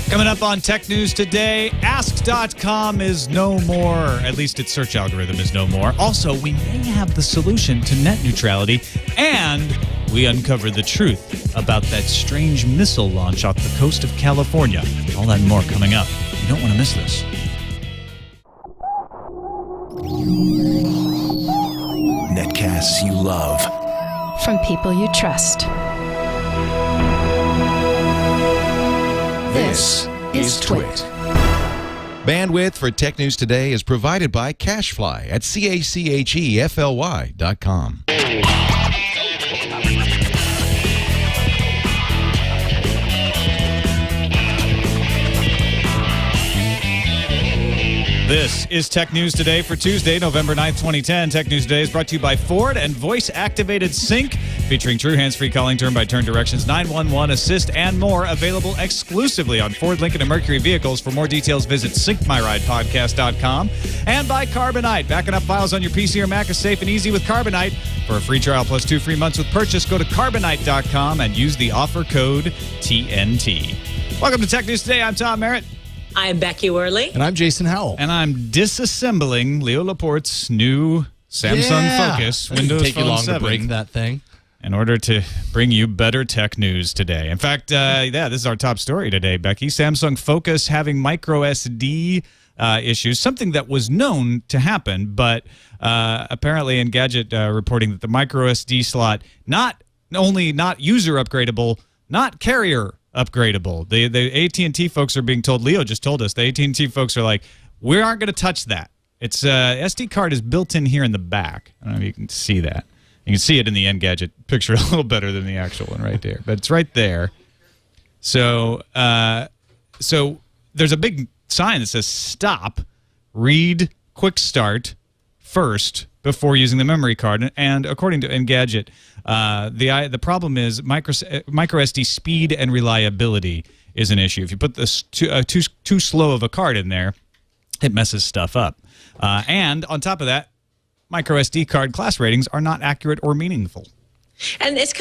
Coming up on Tech News Today, Ask.com is no more. At least its search algorithm is no more. Also, we may have the solution to net neutrality, and we uncover the truth about that strange missile launch off the coast of California. All that and more coming up. You don't want to miss this. Netcasts you love. From people you trust. This is TWiT. Bandwidth for Tech News Today is provided by Cachefly at CACHEFLY.com. This is Tech News Today for Tuesday, November 9th, 2010. Tech News Today is brought to you by Ford and voice-activated sync, featuring true hands-free calling, turn-by-turn directions, 911 assist, and more. Available exclusively on Ford, Lincoln, and Mercury vehicles. For more details, visit syncmyridepodcast.com. And by Carbonite. Backing up files on your PC or Mac is safe and easy with Carbonite. For a free trial plus 2 free months with purchase, go to carbonite.com and use the offer code TNT. Welcome to Tech News Today. I'm Tom Merritt. I'm Becky Worley. And I'm Jason Howell. And I'm disassembling Leo Laporte's new Samsung Focus Windows take Phone you long 7 to break that thing in order to bring you better tech news today. In fact, this is our top story today, Becky. Samsung Focus having micro SD issues, something that was known to happen, but apparently Engadget reporting that the micro SD slot not only not user upgradable, not carrier upgradable. The AT&T folks are being told, Leo just told us, the AT&T folks are like, we aren't going to touch that. It's SD card is built in here in the back. I don't know if you can see that. You can see it in the Engadget picture a little better than the actual one right there, but it's right there. So there's a big sign that says stop, read quick start first before using the memory card. And according to Engadget, the problem is micro SD speed and reliability is an issue. If you put this too slow of a card in there, it messes stuff up. And on top of that, micro SD card class ratings are not accurate or meaningful. And it's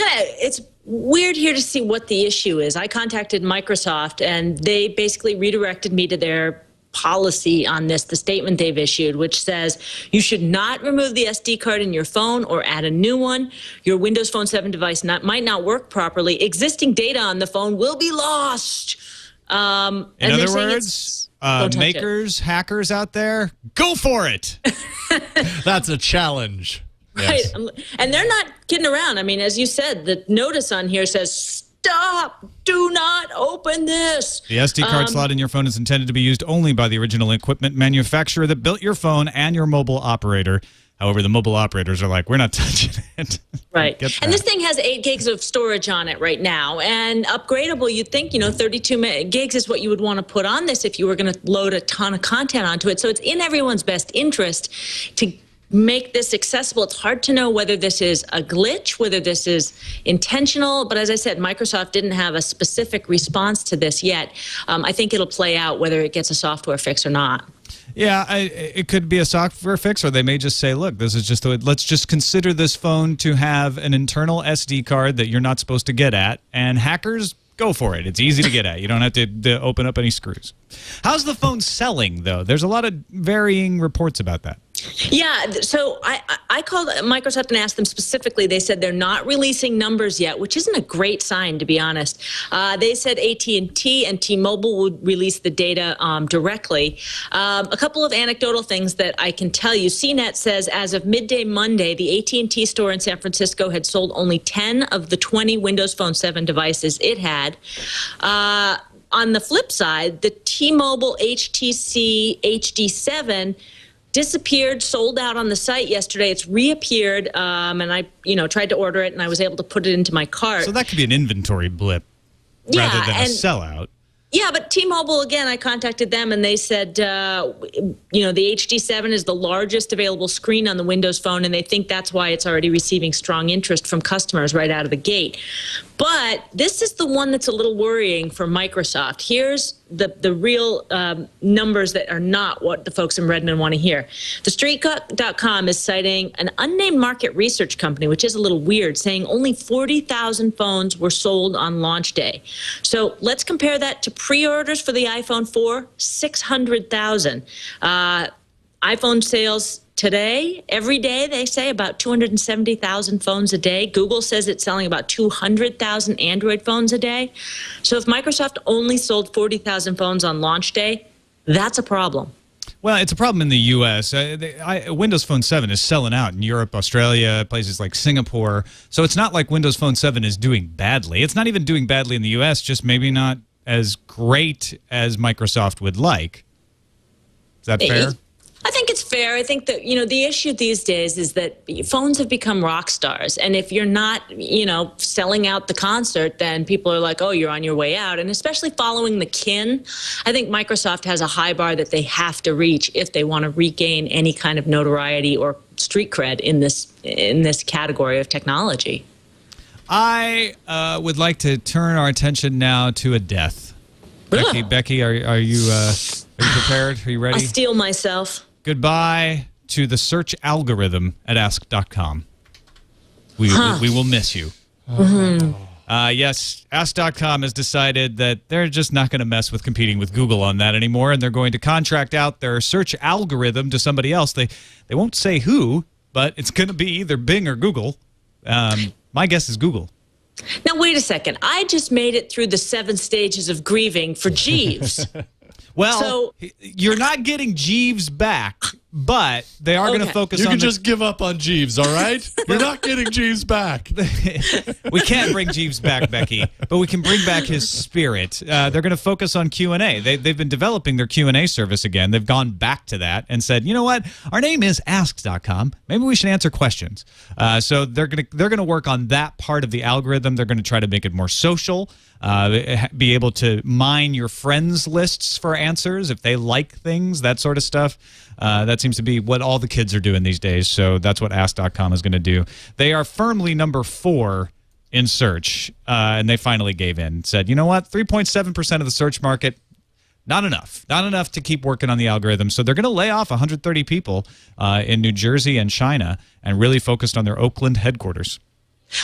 weird here to see what the issue is. I contacted Microsoft, and they basically redirected me to their policy on this, the statement they've issued, which says you should not remove the SD card in your phone or add a new one. Your Windows Phone 7 device might not work properly. Existing data on the phone will be lost. In other words, makers, hackers out there, go for it. That's a challenge. Right. Yes. And they're not kidding around. I mean, as you said, the notice on here says, stop, do not open this. The SD card slot in your phone is intended to be used only by the original equipment manufacturer that built your phone and your mobile operator. However, the mobile operators are like, we're not touching it. Right. And this thing has 8 gigs of storage on it right now. And upgradable, you'd think, 32 gigs is what you would want to put on this if you were going to load a ton of content onto it. So it's in everyone's best interest to make this accessible. It's hard to know whether this is a glitch, whether this is intentional. But as I said, Microsoft didn't have a specific response to this yet. I think it'll play out whether it gets a software fix or not. Yeah, it could be a software fix, or they may just say, look, this is just let's just consider this phone to have an internal SD card that you're not supposed to get at, and hackers, go for it. It's easy to get at. You don't have to open up any screws. How's the phone selling, though? There's a lot of varying reports about that. Yeah, so I called Microsoft and asked them specifically. They said they're not releasing numbers yet, which isn't a great sign, to be honest. They said AT&T and T-Mobile would release the data directly. A couple of anecdotal things that I can tell you. CNET says as of midday Monday, the AT&T store in San Francisco had sold only 10 of the 20 Windows Phone 7 devices it had. On the flip side, the T-Mobile HTC HD7 disappeared, sold out on the site yesterday. It's reappeared, and I, tried to order it, and I was able to put it into my cart. So that could be an inventory blip rather than a sellout. Yeah, but T-Mobile, again, I contacted them, and they said, the HD7 is the largest available screen on the Windows Phone, and they think that's why it's already receiving strong interest from customers right out of the gate. But this is the one that's a little worrying for Microsoft. Here's the real numbers that are not what the folks in Redmond want to hear. TheStreet.com is citing an unnamed market research company, which is a little weird, saying only 40,000 phones were sold on launch day. So let's compare that to pre-orders for the iPhone 4, 600,000. iPhone sales today, every day, they say about 270,000 phones a day. Google says it's selling about 200,000 Android phones a day. So if Microsoft only sold 40,000 phones on launch day, that's a problem. Well, it's a problem in the U.S. Windows Phone 7 is selling out in Europe, Australia, places like Singapore. So it's not like Windows Phone 7 is doing badly. It's not even doing badly in the U.S., just maybe not as great as Microsoft would like. Is that fair? I think it's fair. I think that, the issue these days is that phones have become rock stars. And if you're not, selling out the concert, then people are like, oh, you're on your way out. And especially following the kin, I think Microsoft has a high bar that they have to reach if they want to regain any kind of notoriety or street cred in this category of technology. I would like to turn our attention now to a death. Becky, are you prepared? Are you ready? I'll steel myself. Goodbye to the search algorithm at ask.com. We will miss you. Yes, ask.com has decided that they're just not going to mess with competing with Google on that anymore, and they're going to contract out their search algorithm to somebody else. They won't say who, but it's going to be either Bing or Google. My guess is Google. Now, wait a second. I just made it through the 7 stages of grieving for Jeeves. Well, you're not getting Jeeves back, but they are going to focus on... You can just give up on Jeeves, all right? You're not getting Jeeves back. We can't bring Jeeves back, Becky, but we can bring back his spirit. They're going to focus on Q&A. They've been developing their Q&A service again. They've gone back to that and said, you know what? Our name is ask.com. Maybe we should answer questions. So they're going to work on that part of the algorithm. They're going to try to make it more social. Be able to mine your friends lists for answers if they like things, that sort of stuff. That seems to be what all the kids are doing these days, so that's what Ask.com is going to do. They are firmly number 4 in search, and they finally gave in. Said, you know what, 3.7% of the search market, not enough. Not enough to keep working on the algorithm, so they're going to lay off 130 people in New Jersey and China and really focused on their Oakland headquarters.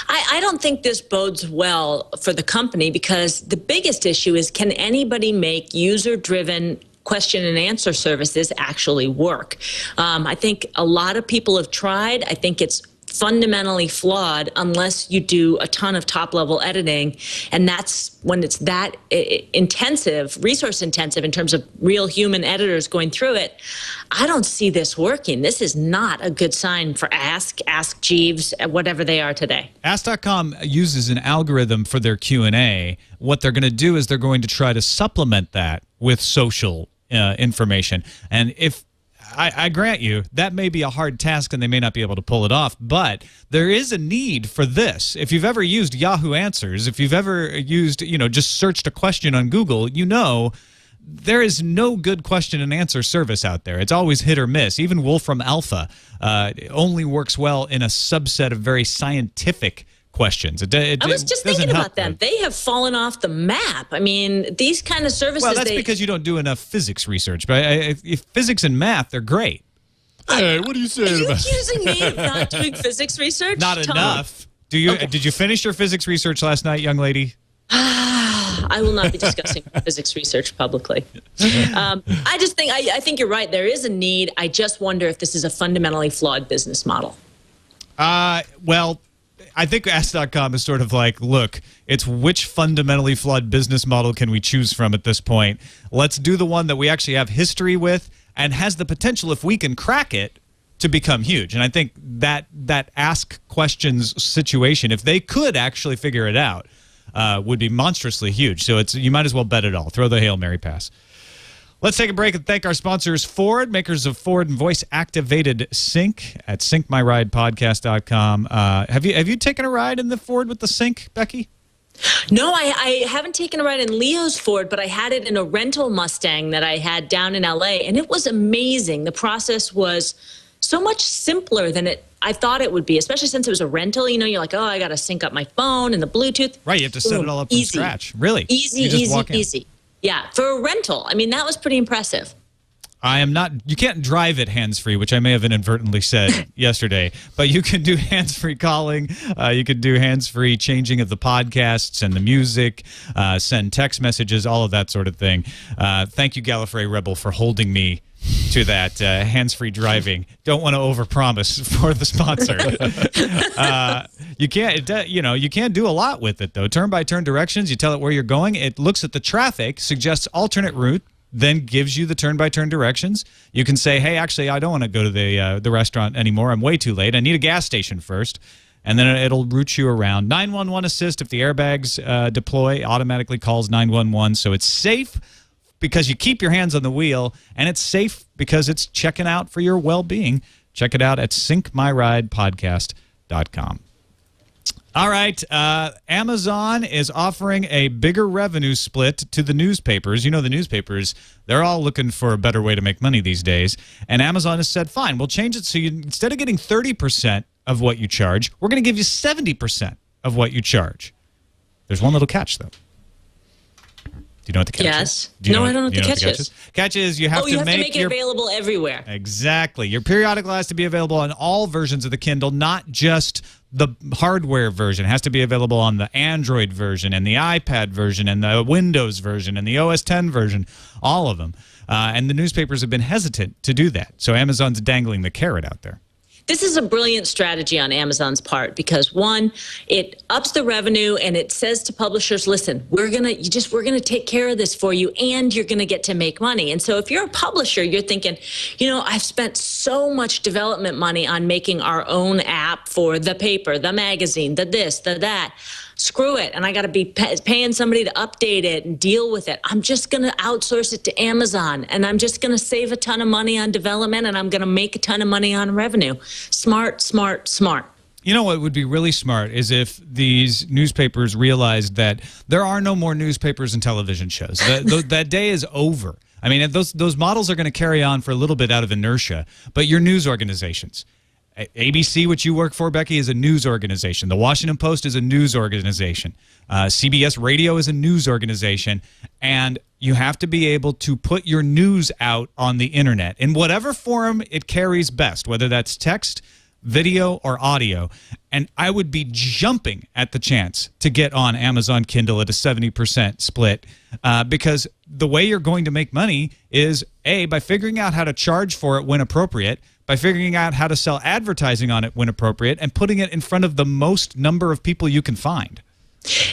I don't think this bodes well for the company because the biggest issue is, can anybody make user-driven question and answer services actually work? I think a lot of people have tried. I think it's fundamentally flawed unless you do a ton of top-level editing, and that's when it's that intensive, resource-intensive in terms of real human editors going through it. I don't see this working. This is not a good sign for Ask Jeeves, whatever they are today. Ask.com uses an algorithm for their Q&A. What they're going to do is they're going to try to supplement that with social information. And if I grant you, that may be a hard task and they may not be able to pull it off, but there is a need for this. If you've ever used Yahoo Answers, if you've ever used, just searched a question on Google, there is no good question and answer service out there. It's always hit or miss. Even Wolfram Alpha only works well in a subset of very scientific questions. I was just thinking about them. They have fallen off the map. I mean, these kind of services... Well, that's because you don't do enough physics research. But if physics and math, they're great. Hey, what are you saying about... Are you accusing me of not doing physics research? Not enough. Did you finish your physics research last night, young lady? I will not be discussing physics research publicly. I think you're right. There is a need. I just wonder if this is a fundamentally flawed business model. Well... I think Ask.com is sort of like, look, it's which fundamentally flawed business model can we choose from at this point? Let's do the one that we actually have history with and has the potential, if we can crack it, to become huge. And I think that Ask Questions situation, if they could actually figure it out, would be monstrously huge. So you might as well bet it all. Throw the Hail Mary pass. Let's take a break and thank our sponsors, Ford, makers of Ford and voice-activated sync at syncmyridepodcast.com. Have you taken a ride in the Ford with the sync, Becky? No, I haven't taken a ride in Leo's Ford, but I had it in a rental Mustang that I had down in L.A., and it was amazing. The process was so much simpler than I thought it would be, especially since it was a rental. You're like, oh, I got to sync up my phone and the Bluetooth. Right, you have to set it all up from scratch. Really? Easy. Yeah, for a rental. I mean, that was pretty impressive. I am not, you can't drive it hands-free, which I may have inadvertently said yesterday, but you can do hands-free calling. You can do hands-free changing of the podcasts and the music, send text messages, all of that sort of thing. Thank you, Gallifrey Rebel, for holding me to that hands-free driving. Don't want to overpromise for the sponsor. You can't, you can't do a lot with it, though. Turn-by-turn directions, you tell it where you're going. It looks at the traffic, suggests alternate route, then gives you the turn-by-turn directions. You can say, hey, actually, I don't want to go to the restaurant anymore. I'm way too late. I need a gas station first. And then it'll route you around. 911 assist, if the airbags deploy, automatically calls 911. So it's safe because you keep your hands on the wheel, and it's safe because it's checking out for your well-being. Check it out at syncmyridepodcast.com. All right, Amazon is offering a bigger revenue split to the newspapers. You know, the newspapers, they're all looking for a better way to make money these days. And Amazon has said, fine, we'll change it so you, instead of getting 30% of what you charge, we're going to give you 70% of what you charge. There's one little catch, though. Do you know what the catch is? No, I don't know what the catch is. Catch is you have to make it available everywhere. Exactly. Your periodical has to be available on all versions of the Kindle, not just the hardware version. It has to be available on the Android version and the iPad version and the Windows version and the OS X version, all of them. And the newspapers have been hesitant to do that. So Amazon's dangling the carrot out there. This is a brilliant strategy on Amazon's part because, one, it ups the revenue and it says to publishers, listen, we're gonna take care of this for you and you're gonna get to make money. And so if you're a publisher, you're thinking, you know, I've spent so much development money on making our own app for the paper, the magazine, the this, the that. Screw it, and I got to be paying somebody to update it and deal with it. I'm just going to outsource it to Amazon, and I'm just going to save a ton of money on development, and I'm going to make a ton of money on revenue. Smart, smart, smart. You know what would be really smart is if these newspapers realized that there are no more newspapers and television shows. That day is over. I mean, those models are going to carry on for a little bit out of inertia, but your news organizations, ABC, which you work for, Becky, is a news organization. The Washington Post is a news organization. CBS Radio is a news organization. And you have to be able to put your news out on the internet in whatever form it carries best, whether that's text, video, or audio. And I would be jumping at the chance to get on Amazon Kindle at a 70% split because the way you're going to make money is, A, by figuring out how to charge for it when appropriate, by figuring out how to sell advertising on it when appropriate, and putting it in front of the most number of people you can find.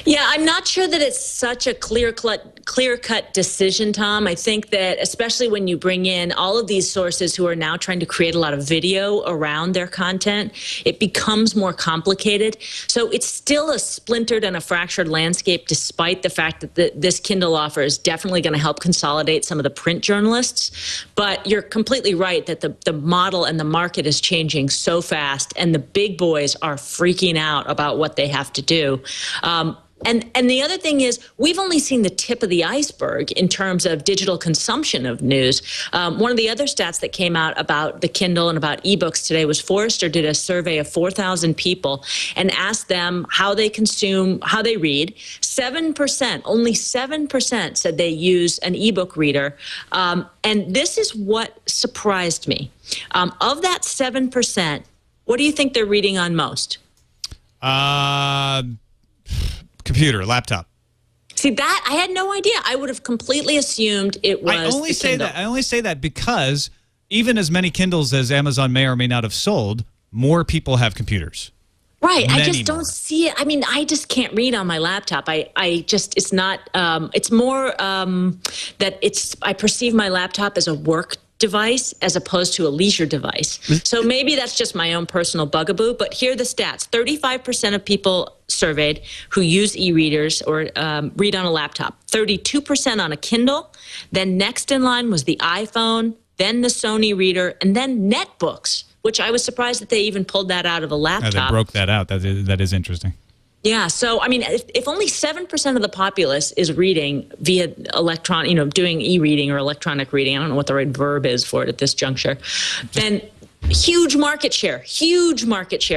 Yeah, I'm not sure that it's such a clear-cut decision, Tom. I think that especially when you bring in all of these sources who are now trying to create a lot of video around their content, it becomes more complicated. So it's still a splintered and a fractured landscape, despite the fact that this Kindle offer is definitely going to help consolidate some of the print journalists. But you're completely right that the model and the market is changing so fast, and the big boys are freaking out about what they have to do. And the other thing is, we've only seen the tip of the iceberg in terms of digital consumption of news. One of the other stats that came out about the Kindle and about ebooks today was Forrester did a survey of 4,000 people and asked them how they consume, how they read. 7%, only 7% said they use an ebook reader. And this is what surprised me. Of that 7%, what do you think they're reading on most? Computer, laptop. See, that I had no idea. I would have completely assumed it was. I only say that because even as many Kindles as Amazon may or may not have sold, more people have computers. Right. I just don't see it. I mean, I just can't read on my laptop. It's not, it's more that I perceive my laptop as a work device as opposed to a leisure device. So maybe that's just my own personal bugaboo, but here are the stats. 35% of people surveyed who use e-readers or read on a laptop, 32% on a Kindle. Then next in line was the iPhone, then the Sony reader, and then netbooks, which I was surprised that they even pulled that out of a laptop. They broke that out. That is interesting. Yeah, so I mean, if only 7% of the populace is reading via electronic, doing e-reading or electronic reading, I don't know what the right verb is for it at this juncture, then huge market share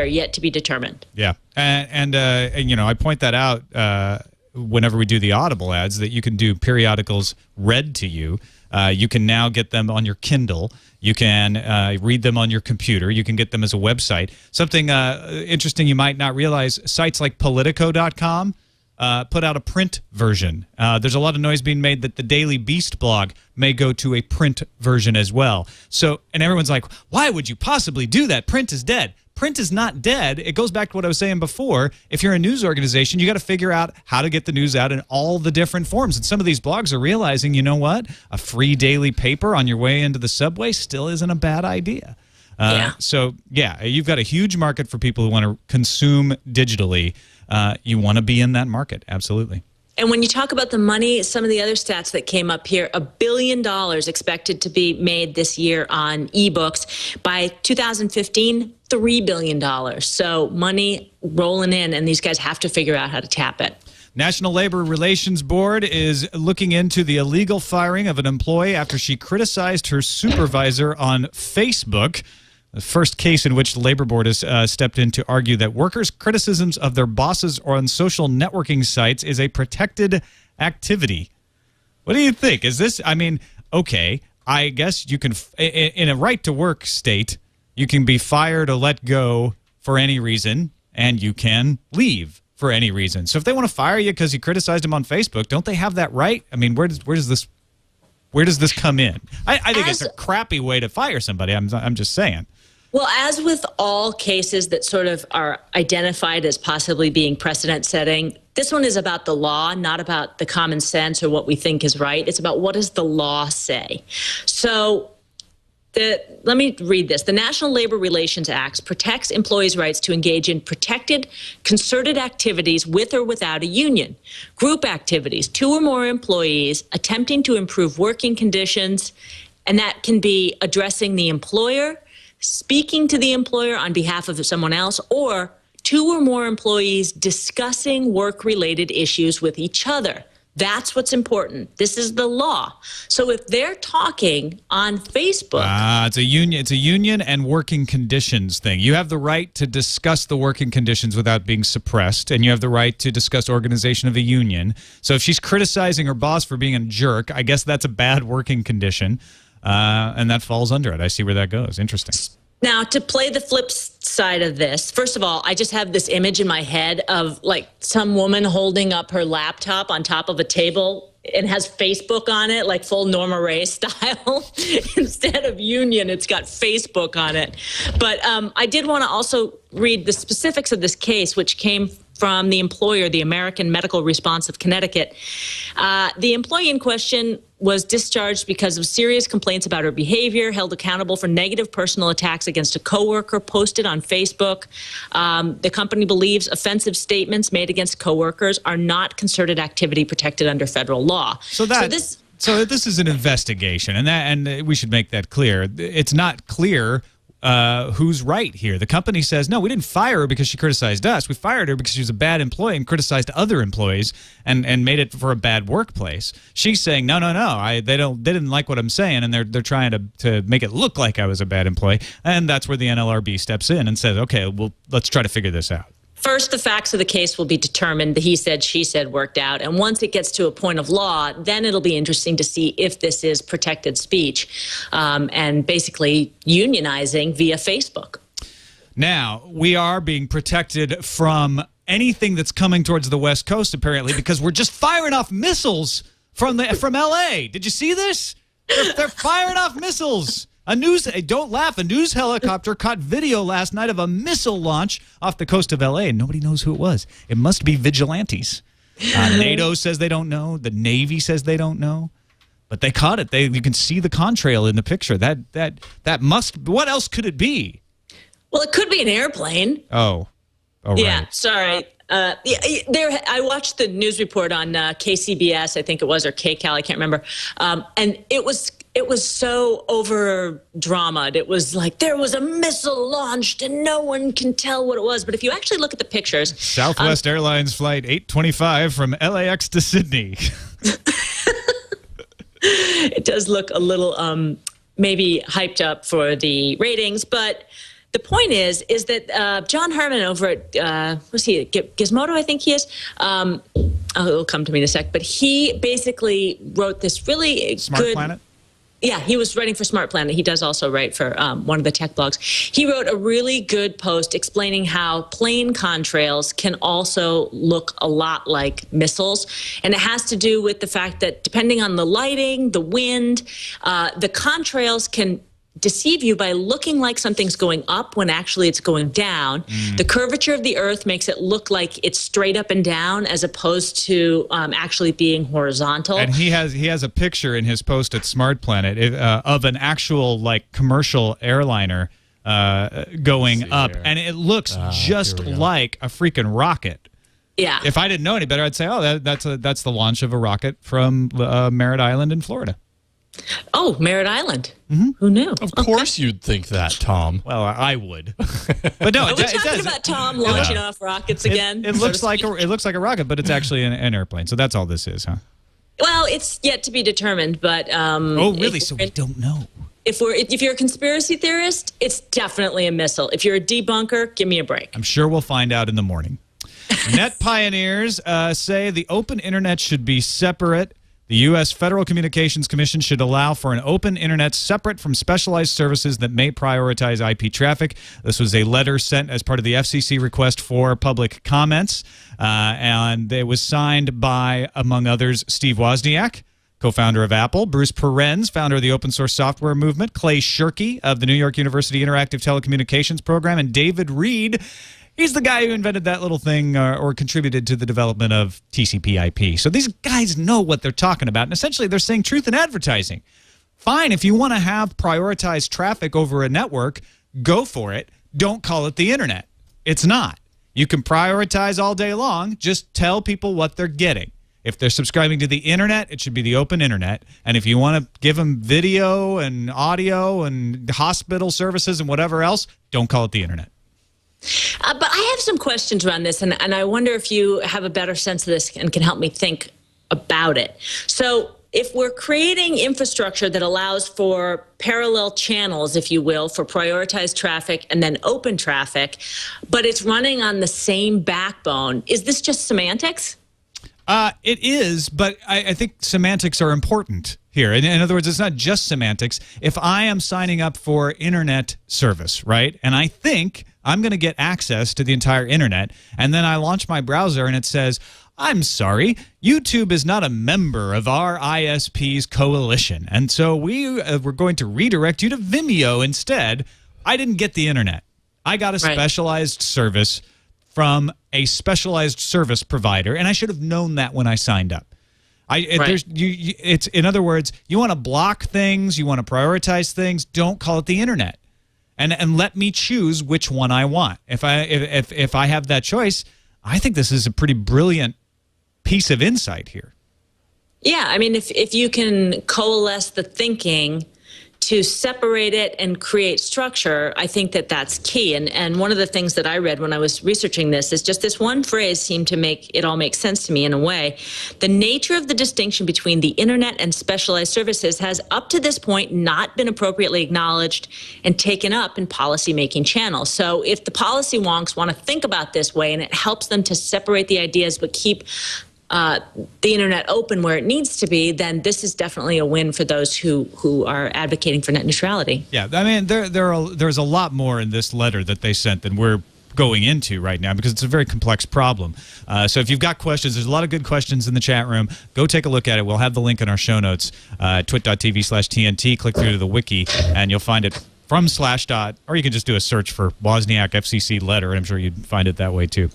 yet to be determined. Yeah, and I point that out whenever we do the Audible ads, that you can do periodicals read to you. You can now get them on your Kindle. You can read them on your computer. You can get them as a website. Something interesting you might not realize, sites like Politico.com put out a print version. There's a lot of noise being made that the Daily Beast blog may go to a print version as well. So, and everyone's like, why would you possibly do that? Print is dead. Print is not dead. It goes back to what I was saying before. If you're a news organization, you got to figure out how to get the news out in all the different forms. And some of these blogs are realizing, you know what? A free daily paper on your way into the subway still isn't a bad idea. So, yeah, you've got a huge market for people who want to consume digitally. You want to be in that market. Absolutely. And when you talk about the money, some of the other stats that came up here, $1 billion expected to be made this year on ebooks. By 2015, $3 billion. So money rolling in, and these guys have to figure out how to tap it. National Labor Relations Board is looking into the illegal firing of an employee after she criticized her supervisor on Facebook. The first case in which the Labor Board has stepped in to argue that workers' criticisms of their bosses or on social networking sites is a protected activity. What do you think? Is this, I mean, okay, I guess you can, in a right-to-work state, you can be fired or let go for any reason, and you can leave for any reason. So if they want to fire you because you criticized them on Facebook, don't they have that right? I mean, where does this come in? I think it's a crappy way to fire somebody. I'm just saying. Well, as with all cases that sort of are identified as possibly being precedent setting, this one is about the law, not about the common sense or what we think is right. It's about what does the law say. So let me read this. The National Labor Relations Act protects employees' rights to engage in protected, concerted activities with or without a union. Group activities, 2 or more employees attempting to improve working conditions, and that can be addressing the employer, speaking to the employer on behalf of someone else, or 2 or more employees discussing work-related issues with each other. That's what's important. This is the law. So if they're talking on Facebook, it's a union. It's a union and working conditions thing. You have the right to discuss the working conditions without being suppressed, and you have the right to discuss organization of a union. So if she's criticizing her boss for being a jerk, I guess that's a bad working condition. And that falls under it. I see where that goes. Interesting. Now, to play the flip side of this, first of all, I just have this image in my head of like some woman holding up her laptop on top of a table and has Facebook on it, like full Norma Ray style. Instead of union, it's got Facebook on it. But I did want to also read the specifics of this case, which came from the employer, the American Medical Response of Connecticut. The employee in question was discharged because of serious complaints about her behavior, held accountable for negative personal attacks against a coworker posted on Facebook. The company believes offensive statements made against coworkers are not concerted activity protected under federal law. So this is an investigation, and we should make that clear. It's not clear who's right here. The company says, no, we didn't fire her because she criticized us. We fired her because she was a bad employee and criticized other employees and made it for a bad workplace. She's saying, no, they didn't like what I'm saying, and they're trying to make it look like I was a bad employee. And that's where the NLRB steps in and says, okay, well, let's try to figure this out. First, the facts of the case will be determined. The he said, she said worked out. And once it gets to a point of law, then it'll be interesting to see if this is protected speech and basically unionizing via Facebook. Now, we are being protected from anything that's coming towards the West Coast, apparently, because we're just firing off missiles from L.A. Did you see this? They're firing off missiles. Don't laugh, a news helicopter caught video last night of a missile launch off the coast of L.A., and nobody knows who it was. It must be vigilantes. NATO says they don't know. The Navy says they don't know. But they caught it. You can see the contrail in the picture. That must, what else could it be? Well, it could be an airplane. Oh, right. Yeah, sorry. I watched the news report on KCBS, I think it was, or KCAL, I can't remember. And it was so over-dramaed. It was like there was a missile launched and no one can tell what it was. But if you actually look at the pictures... Southwest Airlines Flight 825 from LAX to Sydney. It does look a little maybe hyped up for the ratings, but the point is that John Herman over at what's he, Gizmodo, I think he is. It'll come to me in a sec. But he basically wrote this really Smart Planet? Yeah, he was writing for Smart Planet. He does also write for one of the tech blogs. He wrote a really good post explaining how plane contrails can also look a lot like missiles. And it has to do with the fact that depending on the lighting, the wind, the contrails can deceive you by looking like something's going up when actually it's going down. The curvature of the Earth makes it look like it's straight up and down as opposed to actually being horizontal. And he has a picture in his post at Smart Planet of an actual like commercial airliner going up, and it looks just like a freaking rocket. Yeah. If I didn't know any better, I'd say, oh, that's the launch of a rocket from Merritt Island in Florida. Oh, Merritt Island. Who knew? Of course you'd think that, Tom. Well, I would, but no, Are we talking about Tom launching off rockets again? It looks like a rocket, but it's actually an airplane. So that's all this is, huh? Well, it's yet to be determined, but oh, really? So we don't know. If you're a conspiracy theorist, it's definitely a missile. If you're a debunker, give me a break. I'm sure we'll find out in the morning. Net pioneers say the open internet should be separate. The U.S. Federal Communications Commission should allow for an open internet separate from specialized services that may prioritize IP traffic. This was a letter sent as part of the FCC request for public comments, and it was signed by, among others, Steve Wozniak, co-founder of Apple, Bruce Perens, founder of the open source software movement, Clay Shirky of the New York University Interactive Telecommunications Program, and David Reed. He's the guy who invented that little thing or contributed to the development of TCP/IP. So these guys know what they're talking about. And essentially, they're saying truth in advertising. Fine, if you want to have prioritized traffic over a network, go for it. Don't call it the internet. It's not. You can prioritize all day long. Just tell people what they're getting. If they're subscribing to the internet, it should be the open internet. And if you want to give them video and audio and hospital services and whatever else, don't call it the internet. But I have some questions around this, and I wonder if you have a better sense of this and can help me think about it. So if we're creating infrastructure that allows for parallel channels, if you will, for prioritized traffic and then open traffic, but it's running on the same backbone, is this just semantics? It is, but I think semantics are important here. In other words, it's not just semantics. If I am signing up for internet service, right, and I think I'm going to get access to the entire internet, and then I launch my browser and it says, I'm sorry, YouTube is not a member of our ISP's coalition, and so we're going to redirect you to Vimeo instead. I didn't get the internet. I got a specialized service from a specialized service provider, and I should have known that when I signed up. It's in other words, you want to block things, you want to prioritize things, don't call it the internet, and let me choose which one I want. If I have that choice, I think this is a pretty brilliant piece of insight here. Yeah, I mean, if you can coalesce the thinking to separate it and create structure, I think that that's key. And one of the things that I read when I was researching this is just this one phrase seemed to make it all make sense to me in a way. The nature of the distinction between the internet and specialized services has up to this point not been appropriately acknowledged and taken up in policy-making channels. So if the policy wonks want to think about this way and it helps them to separate the ideas but keep the internet open where it needs to be, then this is definitely a win for those who are advocating for net neutrality. Yeah, I mean, there's a lot more in this letter that they sent than we're going into right now because it's a very complex problem. So if you've got questions, there's a lot of good questions in the chat room. Go take a look at it. We'll have the link in our show notes, twit.tv/TNT. Click through to the wiki, and you'll find it from /. Or you can just do a search for Wozniak FCC letter, and I'm sure you'd find it that way too.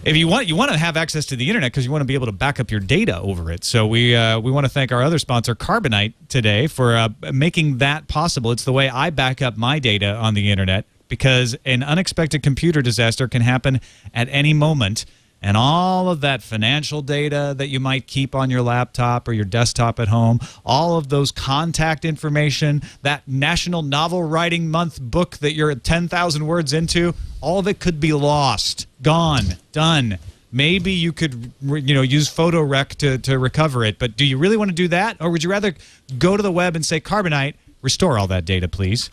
If you want to have access to the internet because you want to be able to back up your data over it. So we want to thank our other sponsor, Carbonite, today for making that possible. It's the way I back up my data on the internet because an unexpected computer disaster can happen at any moment. And all of that financial data that you might keep on your laptop or your desktop at home, all of those contact information, that National Novel Writing Month book that you're 10,000 words into, all of it could be lost, gone, done. Maybe you could, use PhotoRec to recover it, but do you really want to do that? Or would you rather go to the web and say, Carbonite, restore all that data, please?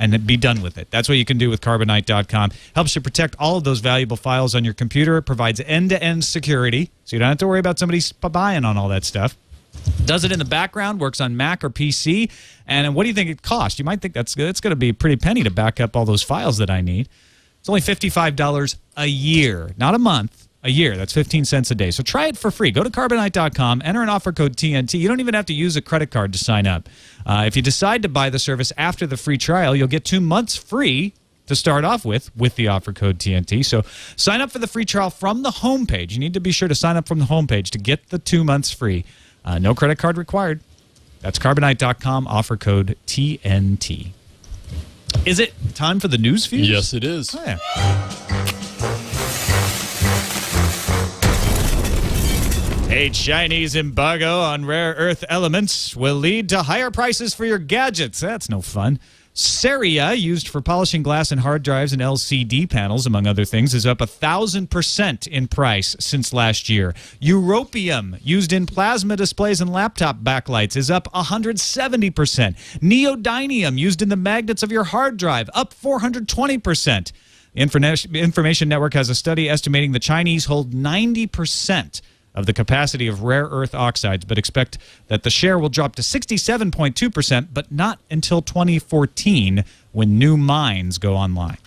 and then be done with it. That's what you can do with Carbonite.com. Helps you protect all of those valuable files on your computer. It provides end-to-end security, so you don't have to worry about somebody spying on all that stuff. Does it in the background, works on Mac or PC. And what do you think it costs? You might think it's going to be a pretty penny to back up all those files that I need. It's only $55 a year, not a month. A year. That's 15 cents a day. So try it for free. Go to Carbonite.com, enter an offer code TNT. You don't even have to use a credit card to sign up. If you decide to buy the service after the free trial, you'll get 2 months free to start off with the offer code TNT. So sign up for the free trial from the homepage. You need to be sure to sign up from the homepage to get the 2 months free. No credit card required. That's Carbonite.com, offer code TNT. Is it time for the news feed? Yes, it is. Oh, yeah. A Chinese embargo on rare earth elements will lead to higher prices for your gadgets. That's no fun. Ceria, used for polishing glass and hard drives and LCD panels, among other things, is up 1,000% in price since last year. Europium, used in plasma displays and laptop backlights, is up 170%. Neodymium, used in the magnets of your hard drive, up 420%. Information Network has a study estimating the Chinese hold 90% of the capacity of rare earth oxides, but expect that the share will drop to 67.2%, but not until 2014 when new mines go online.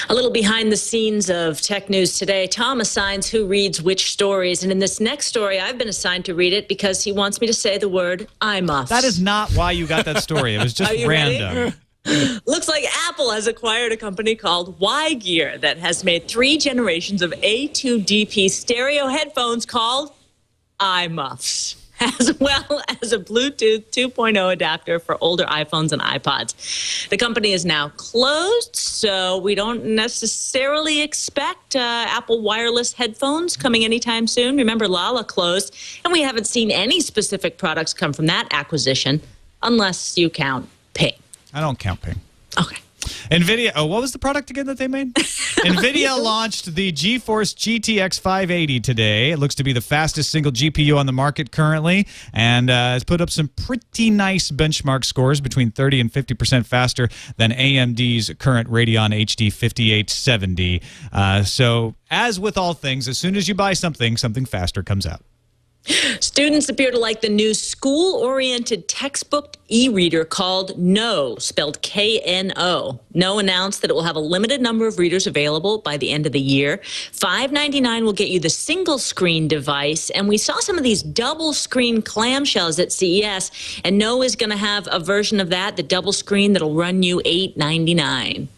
A little behind the scenes of tech news today. Tom assigns who reads which stories, and in this next story, I've been assigned to read it because he wants me to say the word "I-muffs." That is not why you got that story. It was just random. Ready? Looks like Apple has acquired a company called Y-Gear that has made 3 generations of A2DP stereo headphones called I-muffs, as well as a Bluetooth 2.0 adapter for older iPhones and iPods. The company is now closed, so we don't necessarily expect Apple wireless headphones coming anytime soon. Remember, Lala closed, and we haven't seen any specific products come from that acquisition, unless you count Ping. I don't count Ping. Okay. NVIDIA, what was the product again that they made? NVIDIA launched the GeForce GTX 580 today. It looks to be the fastest single GPU on the market currently, and has put up some pretty nice benchmark scores, between 30 and 50% faster than AMD's current Radeon HD 5870. So, as with all things, as soon as you buy something, something faster comes out. Students appear to like the new school-oriented textbook e-reader called No, spelled K-N-O. No announced that it will have a limited number of readers available by the end of the year. $5.99 will get you the single-screen device, and we saw some of these double-screen clamshells at CES, and No is going to have a version of that, the double screen, that'll run you $8.99.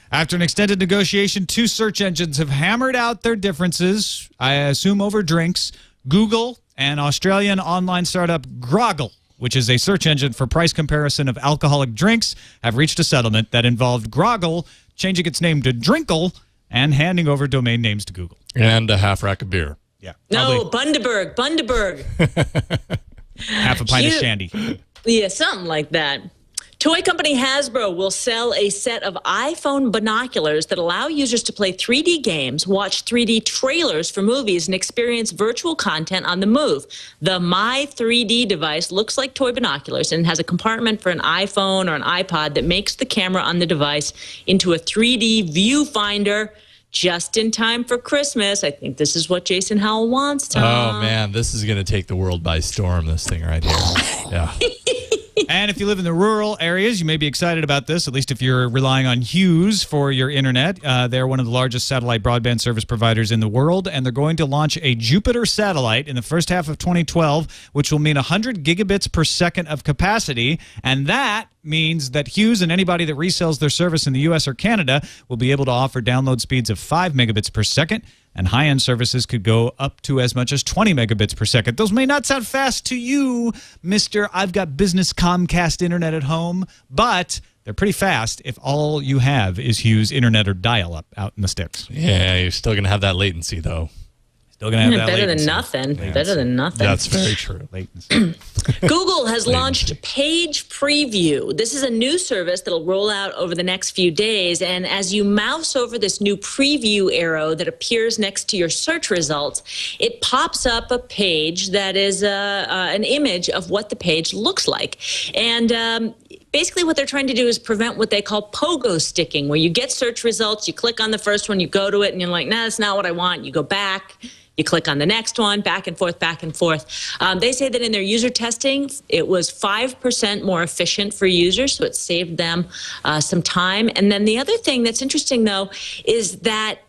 After an extended negotiation, 2 search engines have hammered out their differences, I assume over drinks. Google and Australian online startup Groggle, which is a search engine for price comparison of alcoholic drinks, have reached a settlement that involved Groggle changing its name to Drinkle and handing over domain names to Google. And a half rack of beer. Yeah. No, Bundaberg. Half a pint of shandy. Yeah, something like that. Toy company Hasbro will sell a set of iPhone binoculars that allow users to play 3D games, watch 3D trailers for movies, and experience virtual content on the move. The My 3D device looks like toy binoculars and has a compartment for an iPhone or an iPod that makes the camera on the device into a 3D viewfinder just in time for Christmas. I think this is what Jason Howell wants, Tom. Oh, man, this is going to take the world by storm, this thing right here. Yeah. And if you live in the rural areas, you may be excited about this, at least if you're relying on Hughes for your internet. They're one of the largest satellite broadband service providers in the world, and they're going to launch a Jupiter satellite in the first half of 2012, which will mean 100 gigabits per second of capacity, and that means that Hughes and anybody that resells their service in the U.S. or Canada will be able to offer download speeds of 5 megabits per second, and high-end services could go up to as much as 20 megabits per second. Those may not sound fast to you, Mr. I've got business Comcast internet at home, but they're pretty fast if all you have is Hughes internet or dial-up out in the sticks. Yeah, you're still going to have that latency, though. Still going to have that Better latency. than nothing. Yeah, Better than nothing. That's very true. Latency. Google has launched Page Preview. This is a new service that'll roll out over the next few days. And as you mouse over this new preview arrow that appears next to your search results, it pops up a page that is an image of what the page looks like. And basically what they're trying to do is prevent what they call pogo sticking, where you get search results, you click on the first one, you go to it, and you're like, nah, that's not what I want. You go back. You click on the next one, back and forth, back and forth. They say that in their user testing, it was 5% more efficient for users, so it saved them some time. And then the other thing that's interesting, though, is that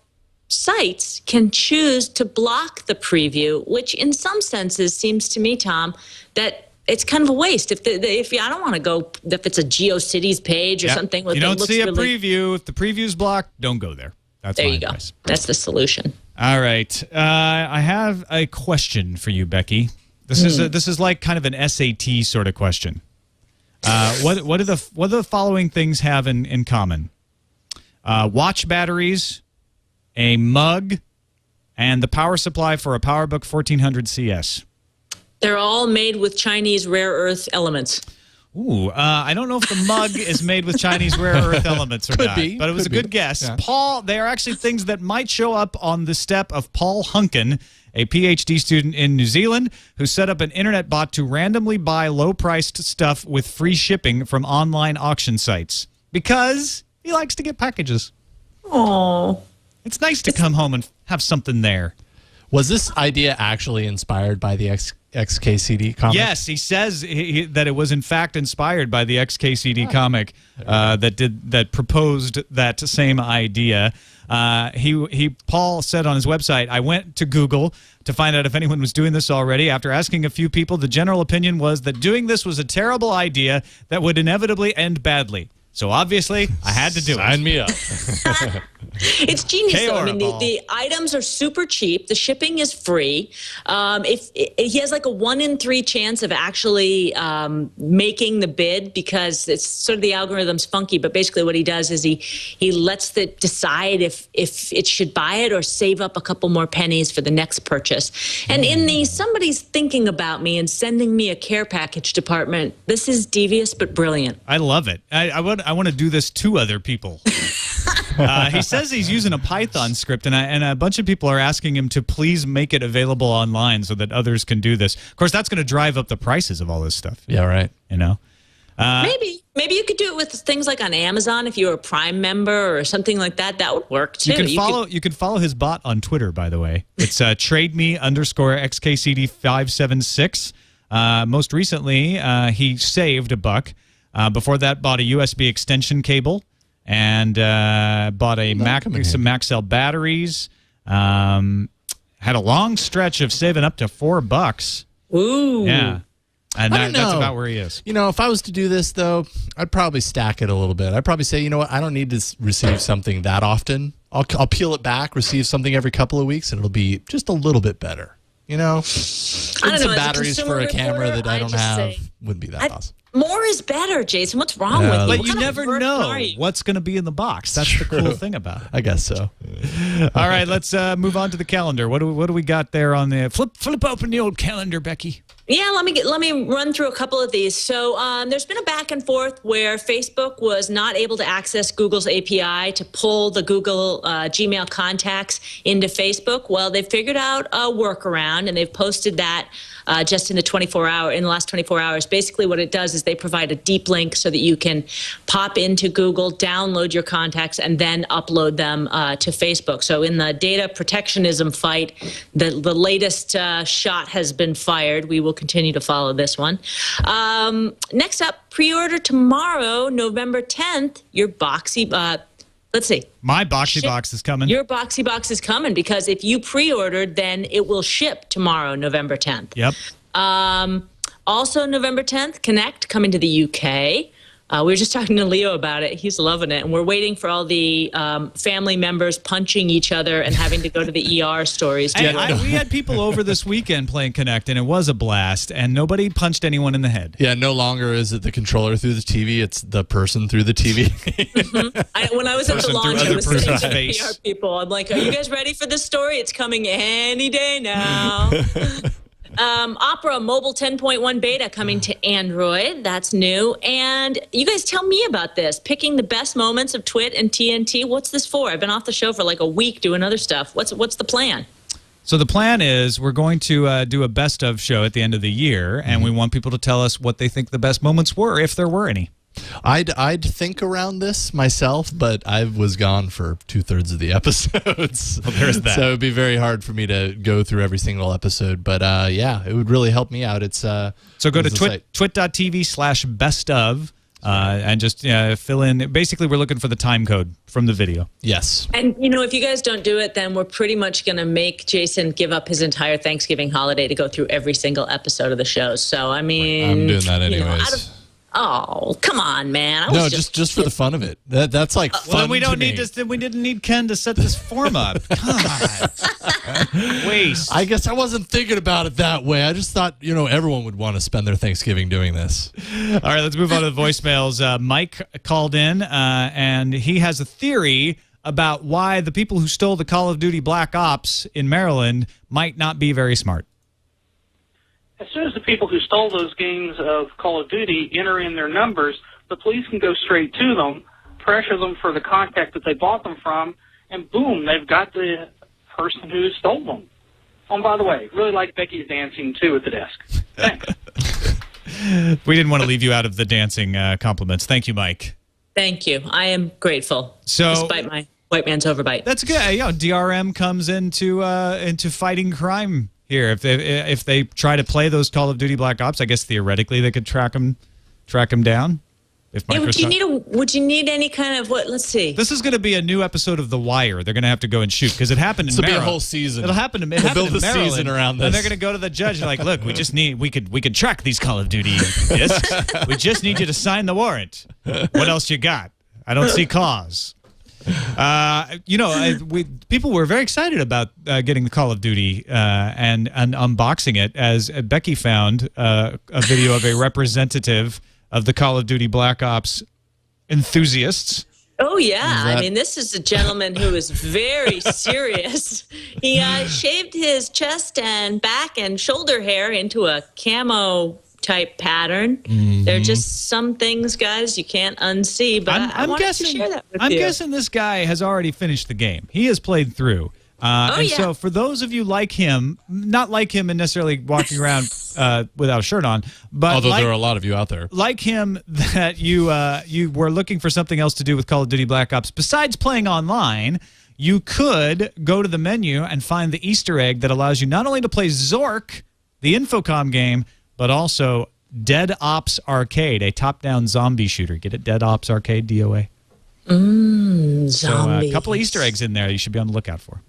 sites can choose to block the preview, which in some senses seems to me, Tom, that it's kind of a waste. If I don't want to go, if it's a GeoCities page or something. You don't see a preview. If the preview's blocked, don't go there. That's there my you go. advice. That's the solution. All right. I have a question for you, Becky. This is like kind of an SAT sort of question. What do the following things have in common? Watch batteries, a mug, and the power supply for a PowerBook 1400 CS. They're all made with Chinese rare earth elements. Ooh, I don't know if the mug is made with Chinese rare earth elements or not, but it was a good guess. Yeah. Paul, they are actually things that might show up on the step of Paul Hunkin, a PhD student in New Zealand who set up an internet bot to randomly buy low-priced stuff with free shipping from online auction sites because he likes to get packages. Oh, It's nice to come home and have something there. Was this idea actually inspired by the XKCD comic? Yes, he says that it was in fact inspired by the XKCD comic that proposed that same idea. Paul said on his website, I went to Google to find out if anyone was doing this already. After asking a few people, the general opinion was that doing this was a terrible idea that would inevitably end badly. So obviously, I had to do it. Sign me up. it's genius, though. I mean, the items are super cheap. The shipping is free. He has like a 1 in 3 chance of actually making the bid because it's sort of the algorithm's funky. But basically, what he does is he lets it decide if it should buy it or save up a couple more pennies for the next purchase. And in the somebody's thinking about me and sending me a care package department, this is devious but brilliant. I love it. I want to do this to other people. He says he's using a Python script, and a bunch of people are asking him to please make it available online so that others can do this. Of course, that's going to drive up the prices of all this stuff. Yeah, right. You know? Maybe you could do it with things like on Amazon if you're a Prime member or something like that. That would work too. You can follow his bot on Twitter, by the way. It's TradeMe_XKCD576. Most recently, he saved $1. Before that, bought a USB extension cable and bought some Maxell batteries. Had a long stretch of saving up to $4. Ooh. Yeah. And I don't know. That's about where he is. You know, if I was to do this, though, I'd probably stack it a little bit. I'd probably say, you know what, I don't need to receive something that often. I'll peel it back, receive something every couple of weeks, and it'll be just a little bit better. You know? I don't know. Some batteries for a camera that I don't have wouldn't be that awesome. More is better, Jason. What's wrong with you? But you never know what's going to be in the box. That's the cool thing about it. I guess so. All right, let's move on to the calendar. What do we got there on the flip open the old calendar, Becky? Yeah, let me run through a couple of these. So there's been a back and forth where Facebook was not able to access Google's API to pull the Google Gmail contacts into Facebook. Well, they've figured out a workaround, and they've posted that just in the last 24 hours. Basically, what it does is they provide a deep link so that you can pop into Google, download your contacts, and then upload them to Facebook. So in the data protectionism fight, the latest shot has been fired. We will continue to follow this one. Next up, pre-order tomorrow, November 10th, your Boxy... let's see. My Boxy box is coming. Your Boxy box is coming because if you pre-ordered, then it will ship tomorrow, November 10th. Yep. Also, November 10th, Connect coming to the UK. We were just talking to Leo about it. He's loving it. And we're waiting for all the family members punching each other and having to go to the ER stories. We had people over this weekend playing Connect, and it was a blast, and nobody punched anyone in the head. Yeah, no longer is it the controller through the TV. It's the person through the TV. When I was at the launch, I was sitting to the face. PR people. I'm like, are you guys ready for this story? It's coming any day now. Opera Mobile 10.1 beta coming to Android. That's new. And you guys tell me about this. Picking the best moments of TWiT and TNT. What's this for? I've been off the show for like a week doing other stuff. What's the plan? So the plan is we're going to do a best of show at the end of the year, and we want people to tell us what they think the best moments were, if there were any. I'd think around this myself, but I was gone for 2/3 of the episodes. Well, there's that. So it'd be very hard for me to go through every single episode. But yeah, it would really help me out. It's so go to twit.tv/bestof and just fill in. Basically, we're looking for the time code from the video. Yes. And, if you guys don't do it, then we're pretty much going to make Jason give up his entire Thanksgiving holiday to go through every single episode of the show. So, I mean... I'm doing that anyways. Oh, come on, man. No, just for the fun of it. That's like fun. Well, then we don't to need me. this. We didn't need Ken to set this form up. God, waste. I guess I wasn't thinking about it that way. I just thought, everyone would want to spend their Thanksgiving doing this. All right, let's move on to the voicemails. Mike called in, and he has a theory about why the people who stole the Call of Duty Black Ops in Maryland might not be very smart. As soon as the people who stole those games of Call of Duty enter in their numbers, the police can go straight to them, pressure them for the contact that they bought them from, and boom, they've got the person who stole them. Oh, and by the way, really like Becky's dancing, too, at the desk. Thanks. We didn't want to leave you out of the dancing compliments. Thank you, Mike. Thank you. I am grateful, despite my white man's overbite. That's good. DRM comes into fighting crime here. If they try to play those Call of Duty Black Ops, I guess theoretically they could track them down. If Microsoft, would you need any kind of what? Let's see. This is going to be a new episode of The Wire. They're going to have to go and shoot because it happened in Maryland. It'll be a whole season. It'll happen in We'll build in the Maryland, season around this. and they're going to go to the judge and like, look, we could track these Call of Duty discs. We just need you to sign the warrant. What else you got? I don't see cause. People were very excited about getting the Call of Duty and unboxing it, as Becky found a video of a representative of the Call of Duty Black Ops enthusiasts. Oh, yeah. I mean, this is a gentleman who is very serious. He shaved his chest and back and shoulder hair into a camo type pattern. Mm-hmm. There are just some things, guys, you can't unsee, but I wanted to share that with you. I'm guessing this guy has already finished the game. He has played through. So for those of you like him, not like him and necessarily walking around without a shirt on, but although there are a lot of you out there like him, that you were looking for something else to do with Call of Duty Black Ops besides playing online, you could go to the menu and find the Easter egg that allows you not only to play Zork, the Infocom game, but also Dead Ops Arcade, a top-down zombie shooter. Get it? Dead Ops Arcade, DOA. Zombies. So a couple of Easter eggs in there you should be on the lookout for.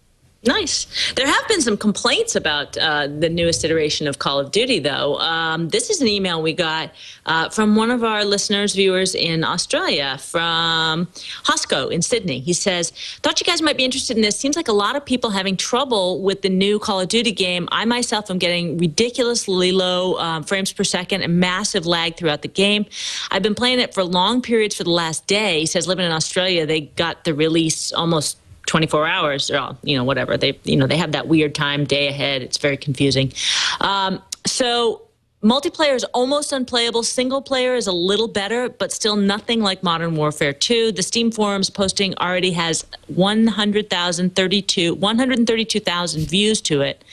Nice. There have been some complaints about the newest iteration of Call of Duty, though. This is an email we got from one of our listeners, viewers in Australia, from Hosco in Sydney. He says, thought you guys might be interested in this. Seems like a lot of people having trouble with the new Call of Duty game. I myself am getting ridiculously low frames per second and massive lag throughout the game. I've been playing it for long periods for the last day. He says, living in Australia, they got the release almost 24 hours or whatever. They have that weird time, day ahead. It's very confusing. So multiplayer is almost unplayable. Single player is a little better, but still nothing like Modern Warfare 2. The Steam forums posting already has 132,000 views to it.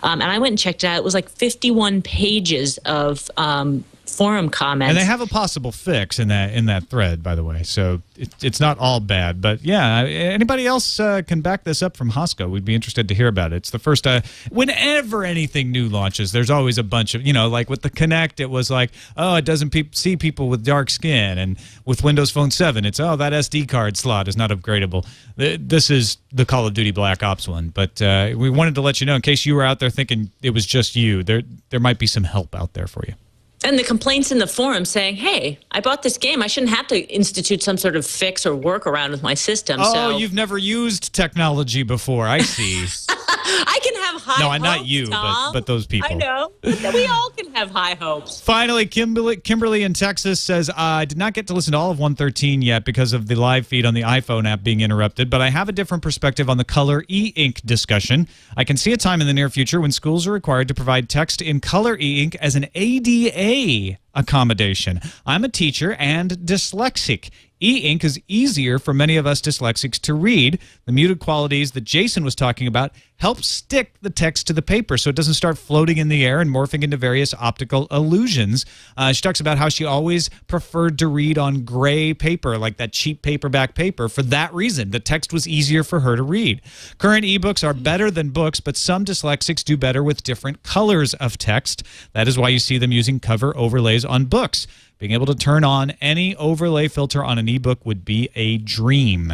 And I went and checked it out. It was like 51 pages of forum comments. And they have a possible fix in that thread, by the way. So it's not all bad. But yeah, anybody else can back this up from Hosco? We'd be interested to hear about it. It's the first. Whenever anything new launches, there's always a bunch of, like with the Kinect, it was like, oh, it doesn't see people with dark skin. And with Windows Phone 7, it's, oh, that SD card slot is not upgradable. This is the Call of Duty Black Ops one. But we wanted to let you know, in case you were out there thinking it was just you, there might be some help out there for you. And the complaints in the forum saying, hey, I bought this game. I shouldn't have to institute some sort of fix or workaround with my system. Oh, you've never used technology before. I see. I can have high hopes, not you, Tom. but those people. I know. We all can have high hopes. Finally, Kimberly in Texas says, I did not get to listen to all of 113 yet because of the live feed on the iPhone app being interrupted, but I have a different perspective on the color e-ink discussion. I can see a time in the near future when schools are required to provide text in color e-ink as an ADA accommodation. I'm a teacher and dyslexic. E-ink is easier for many of us dyslexics to read. The muted qualities that Jason was talking about help stick the text to the paper so it doesn't start floating in the air and morphing into various optical illusions. She talks about how she always preferred to read on gray paper, like that cheap paperback paper. For that reason, the text was easier for her to read. Current ebooks are better than books, but some dyslexics do better with different colors of text. That is why you see them using cover overlays on books. Being able to turn on any overlay filter on an ebook would be a dream.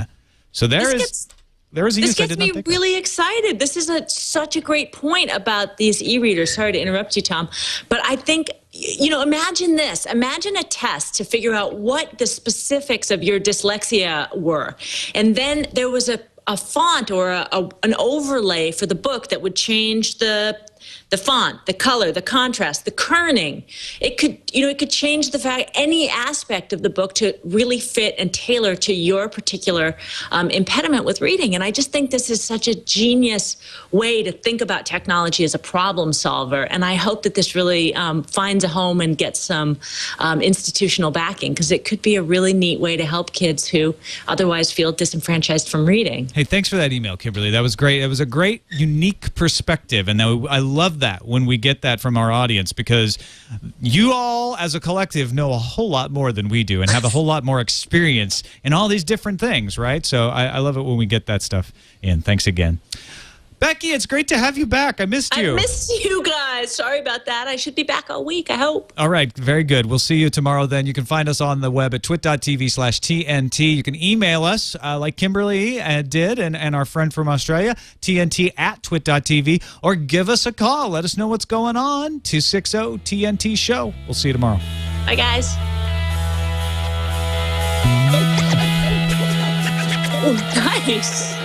So there is a use. This gets me really excited. This is such a great point about these e-readers. Sorry to interrupt you, Tom. But I think, imagine this. Imagine a test to figure out what the specifics of your dyslexia were. And then there was a font or an overlay for the book that would change the font, the color, the contrast, the kerning. It could change any aspect of the book to really fit and tailor to your particular impediment with reading. And I just think this is such a genius way to think about technology as a problem solver. And I hope that this really finds a home and gets some institutional backing, because it could be a really neat way to help kids who otherwise feel disenfranchised from reading. Hey, thanks for that email, Kimberly. That was great. It was a great, unique perspective. And I love that when we get that from our audience, because you all as a collective know a whole lot more than we do and have a whole lot more experience in all these different things, right? So I love it when we get that stuff in. Thanks again. Becky, it's great to have you back. I missed you. I missed you guys. Sorry about that. I should be back all week, I hope. All right. Very good. We'll see you tomorrow then. You can find us on the web at twit.tv/TNT. You can email us like Kimberly did and our friend from Australia, TNT@twit.tv, or give us a call. Let us know what's going on. 260-TNT-SHOW. We'll see you tomorrow. Bye, guys. Oh, nice.